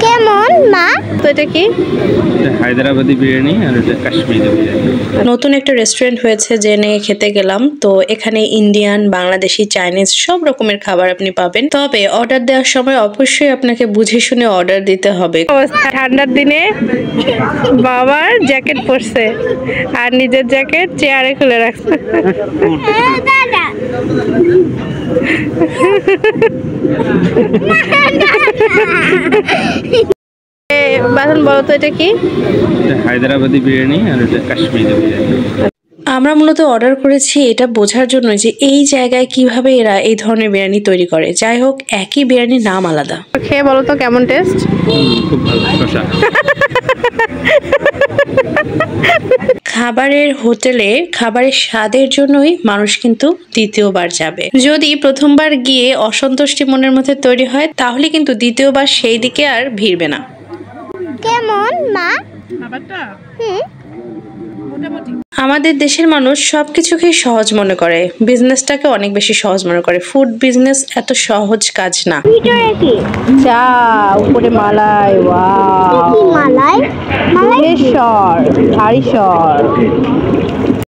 কেমন মা? তো এটা কি? হায়দ্রাবাদি বিরিয়ানি আর এটা কাশ্মীরি বিরিয়ানি। নতুন একটা রেস্টুরেন্ট হয়েছে, জেনে খেতে গেলাম। তো এখানে ইন্ডিয়ান, বাংলাদেশি, চাইনিজ সব রকমের খাবার আপনি পাবেন। তবে অর্ডার দেওয়ার সময় অবশ্যই আপনাকে বুঝে শুনে অর্ডার দিতে হবে। ঠান্ডার দিনে বাবার জ্যাকেট পরছে আর নিজের জ্যাকেট চেয়ারে খুলে রাখছে। দাদা বাসন বলো তো এটা কি? হায়দ্রাবাদি বিরিয়ানি আর এটা কাশ্মীরি বিরিয়ানি। আমরা মূলত অর্ডার করেছি এটা বোঝার জন্য যে এই জায়গায় কিভাবে এরা এই ধরনের বিরিয়ানি তৈরি করে। যাই হোক, একই বিরিয়ানির নাম আলাদা। খেয়ে বলো তো কেমন টেস্ট? খুব ভালো, শসা। খাবারের হোটেলে খাবারের স্বাদের জন্যই মানুষ কিন্তু দ্বিতীয়বার যাবে। যদি প্রথমবার গিয়ে অসন্তুষ্টি মনের মধ্যে তৈরি হয়, তাহলে কিন্তু দ্বিতীয়বার সেই দিকে আর ভিড়বে না। কেমন মা? খাবারটা আমাদের দেশের মানুষ সবকিছুকেই সহজ মনে করে, বিজনেসটাকে অনেক বেশি সহজ মনে করে। ফুড বিজনেস এত সহজ কাজ না। ভিতরে কি? চা, উপরে মালাই, ওয়াও, কি মালাই? হাড়িসর।